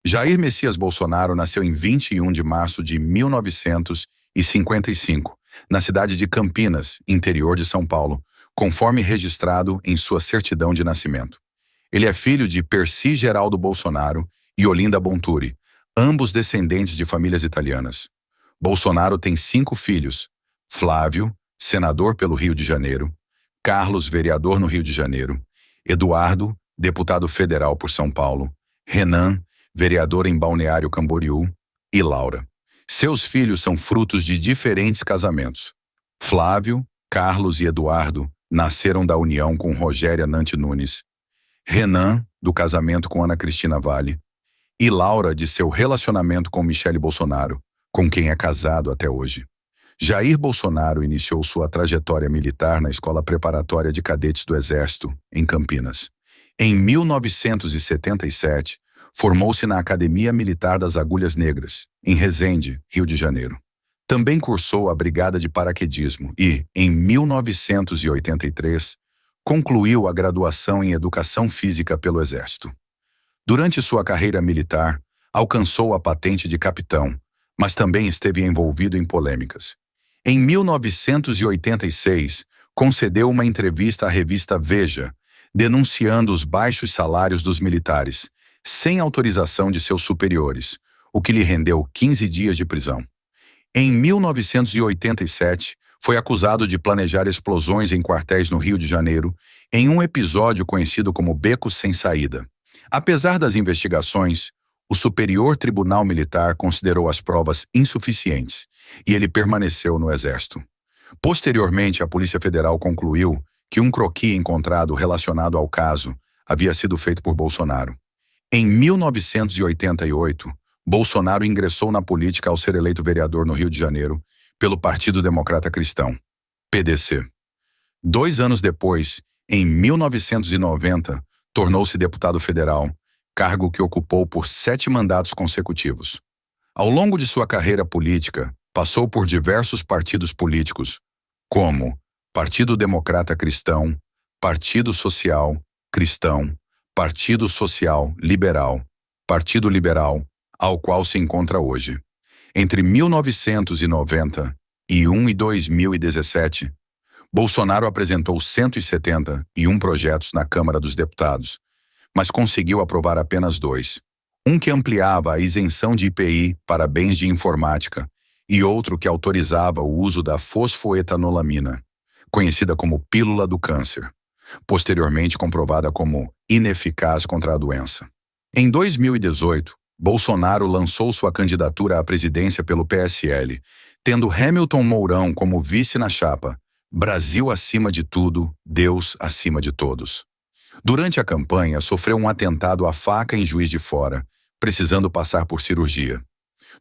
Jair Messias Bolsonaro nasceu em 21 de março de 1955, na cidade de Campinas, interior de São Paulo, conforme registrado em sua certidão de nascimento. Ele é filho de Percy Geraldo Bolsonaro e Olinda Bonturi, ambos descendentes de famílias italianas. Bolsonaro tem 5 filhos: Flávio, senador pelo Rio de Janeiro; Carlos, vereador no Rio de Janeiro; Eduardo, deputado federal por São Paulo; Renan, vereador em Balneário Camboriú; e Laura. Seus filhos são frutos de diferentes casamentos. Flávio, Carlos e Eduardo nasceram da união com Rogéria Nante Nunes; Renan, do casamento com Ana Cristina Vale; e Laura, de seu relacionamento com Michele Bolsonaro, com quem é casado até hoje. Jair Bolsonaro iniciou sua trajetória militar na Escola Preparatória de Cadetes do Exército, em Campinas. Em 1977, formou-se na Academia Militar das Agulhas Negras, em Resende, Rio de Janeiro. Também cursou a Brigada de Paraquedismo e, em 1983, concluiu a graduação em Educação Física pelo Exército. Durante sua carreira militar, alcançou a patente de capitão, mas também esteve envolvido em polêmicas. Em 1986, concedeu uma entrevista à revista Veja, denunciando os baixos salários dos militares, sem autorização de seus superiores, o que lhe rendeu 15 dias de prisão. Em 1987, foi acusado de planejar explosões em quartéis no Rio de Janeiro, em um episódio conhecido como Becos Sem Saída. Apesar das investigações, o Superior Tribunal Militar considerou as provas insuficientes e ele permaneceu no Exército. Posteriormente, a Polícia Federal concluiu que um croquis encontrado relacionado ao caso havia sido feito por Bolsonaro. Em 1988, Bolsonaro ingressou na política ao ser eleito vereador no Rio de Janeiro pelo Partido Democrata Cristão, PDC. 2 anos depois, em 1990, tornou-se deputado federal, cargo que ocupou por 7 mandatos consecutivos. Ao longo de sua carreira política, passou por diversos partidos políticos, como Partido Democrata Cristão, Partido Social Cristão, Partido Social Liberal, Partido Liberal, ao qual se encontra hoje. Entre 1991 e 2017, Bolsonaro apresentou 171 projetos na Câmara dos Deputados, mas conseguiu aprovar apenas 2. Um que ampliava a isenção de IPI para bens de informática e outro que autorizava o uso da fosfoetanolamina, conhecida como pílula do câncer, posteriormente comprovada como ineficaz contra a doença. Em 2018, Bolsonaro lançou sua candidatura à presidência pelo PSL, tendo Hamilton Mourão como vice na chapa Brasil acima de tudo, Deus acima de todos. Durante a campanha, sofreu um atentado à faca em Juiz de Fora, precisando passar por cirurgia.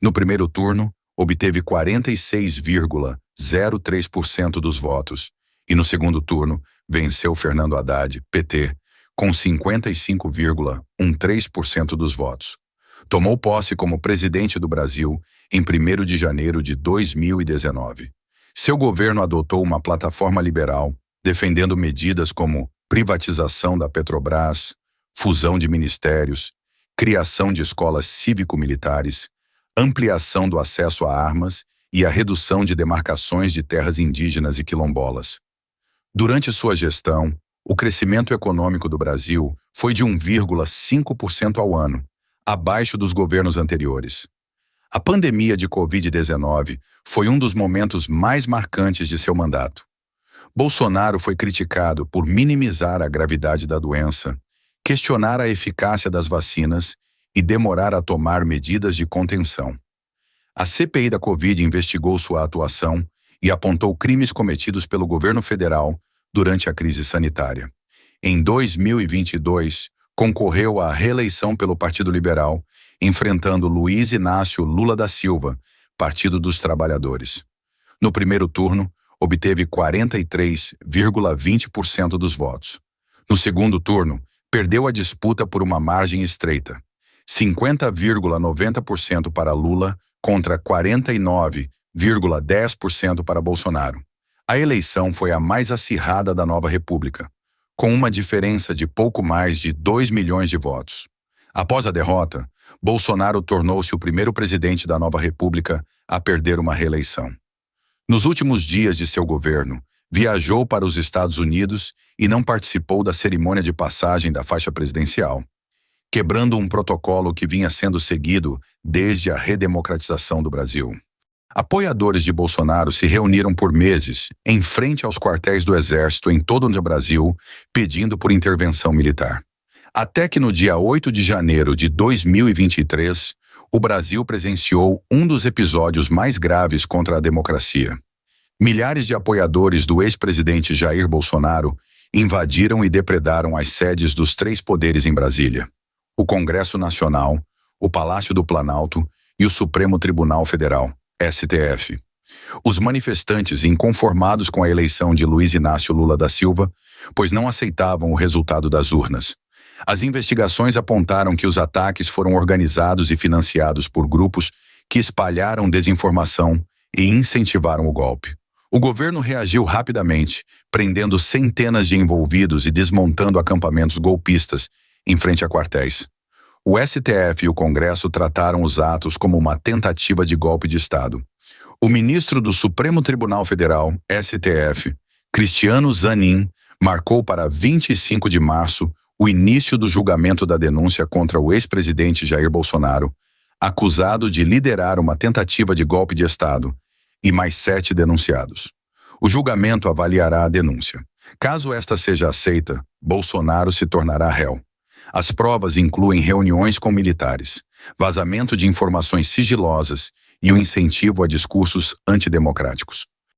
No primeiro turno, obteve 46,03% dos votos e no segundo turno, venceu Fernando Haddad, PT, com 55,13% dos votos. Tomou posse como presidente do Brasil em 1º de janeiro de 2019. Seu governo adotou uma plataforma liberal, defendendo medidas como privatização da Petrobras, fusão de ministérios, criação de escolas cívico-militares, ampliação do acesso a armas e a redução de demarcações de terras indígenas e quilombolas. Durante sua gestão, o crescimento econômico do Brasil foi de 1,5% ao ano, abaixo dos governos anteriores. A pandemia de Covid-19 foi um dos momentos mais marcantes de seu mandato. Bolsonaro foi criticado por minimizar a gravidade da doença, questionar a eficácia das vacinas e demorar a tomar medidas de contenção. A CPI da Covid investigou sua atuação e apontou crimes cometidos pelo governo federal durante a crise sanitária. Em 2022, concorreu à reeleição pelo Partido Liberal, enfrentando Luiz Inácio Lula da Silva, Partido dos Trabalhadores. No primeiro turno, obteve 43,20% dos votos. No segundo turno, perdeu a disputa por uma margem estreita, 50,90% para Lula contra 49,10% para Bolsonaro. A eleição foi a mais acirrada da nova república, com uma diferença de pouco mais de 2 milhões de votos. Após a derrota, Bolsonaro tornou-se o primeiro presidente da nova república a perder uma reeleição. Nos últimos dias de seu governo, viajou para os Estados Unidos e não participou da cerimônia de passagem da faixa presidencial, quebrando um protocolo que vinha sendo seguido desde a redemocratização do Brasil. Apoiadores de Bolsonaro se reuniram por meses em frente aos quartéis do Exército em todo o Brasil, pedindo por intervenção militar. Até que no dia 8 de janeiro de 2023, o Brasil presenciou um dos episódios mais graves contra a democracia. Milhares de apoiadores do ex-presidente Jair Bolsonaro invadiram e depredaram as sedes dos três poderes em Brasília: o Congresso Nacional, o Palácio do Planalto e o Supremo Tribunal Federal, STF. Os manifestantes, inconformados com a eleição de Luiz Inácio Lula da Silva, pois não aceitavam o resultado das urnas. As investigações apontaram que os ataques foram organizados e financiados por grupos que espalharam desinformação e incentivaram o golpe. O governo reagiu rapidamente, prendendo centenas de envolvidos e desmontando acampamentos golpistas em frente a quartéis. O STF e o Congresso trataram os atos como uma tentativa de golpe de Estado. O ministro do Supremo Tribunal Federal, STF, Cristiano Zanin, marcou para 25 de março o início do julgamento da denúncia contra o ex-presidente Jair Bolsonaro, acusado de liderar uma tentativa de golpe de Estado, e mais 7 denunciados. O julgamento avaliará a denúncia. Caso esta seja aceita, Bolsonaro se tornará réu. As provas incluem reuniões com militares, vazamento de informações sigilosas e o incentivo a discursos antidemocráticos.